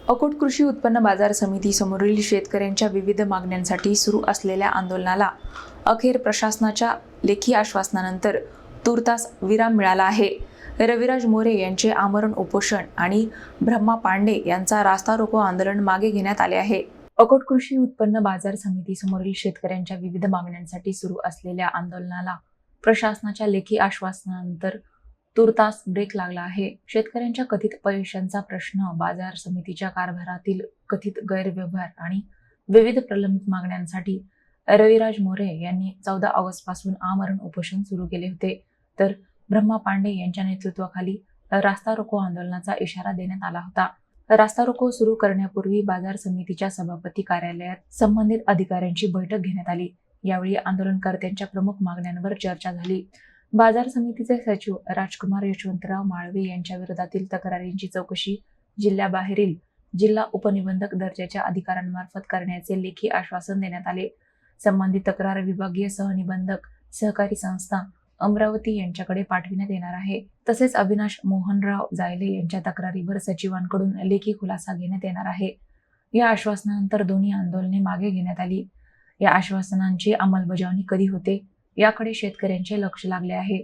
अकोट कृषी उत्पन्न बाजार समिती समोरील शेतकऱ्यांच्या विविध मागण्यांसाठी सुरू असलेल्या आंदोलनाला अखेर प्रशासनाच्या लेखी आश्वासनानंतर तूर्तास विराम मिळाला आहे। रविराज मोरे यांचे आमरण उपोषण आणि ब्रह्मा पांडे यांचा रास्ता रोको आंदोलन मागे घेण्यात आले आहे। अकोट कृषी उत्पन्न बाजार समिती समोरील शेतकऱ्यांच्या विविध मागण्यांसाठी सुरू असलेल्या आंदोलनाला प्रशासनाच्या लेखी आश्वासनानंतर तूर्तास ब्रेक लागला आहे। शेतकऱ्यांच्या कथित पैशांचा प्रश्न, बाजार समितीच्या कारभारातील कथित गैरव्यवहार आणि विविध प्रलंबित मागण्यांसाठी रविराज मोरे यांनी 14 ऑगस्ट पासून आमरण उपोषण सुरू केले होते। तर ब्रह्मा पांडे यांच्या नेतृत्वाखाली रास्ता रोको आंदोलनाचा इशारा देण्यात आला होता। रास्ता रोको सुरू करण्यापूर्वी बाजार समितीच्या सभापती कार्यालयात संबंधित अधिकाऱ्यांची बैठक घेण्यात आली। यावेळी आंदोलनकर्त्यांच्या प्रमुख मागण्यांवर चर्चा झाली। बाजार समितीचे सचिव राजकुमार यशवंतराव माळवे यांच्या विरोधातील तक्रारींची चौकशी जिल्ह्याबाहेरील जिल्हा उपनिबंधक दर्जाच्या अधिकाऱ्यांमार्फत करण्याचे लेखी आश्वासन देण्यात आले। संबंधित तक्रार विभागीय सहनिबंधक सहकारी संस्था अमरावती यांच्याकडे पाठविण्यात येणार आहे। तसेच अविनाश मोहनराव जायले यांच्या तक्रारीवर सचिवांकडून लेखी खुलासा घेण्यात येणार आहे। या आश्वासनानंतर दोन्ही आंदोलने मागे घेण्यात आली। या आश्वासनांची अंमलबजावणी कधी होते याकडे शेतकऱ्यांचे लक्ष लागले आहे।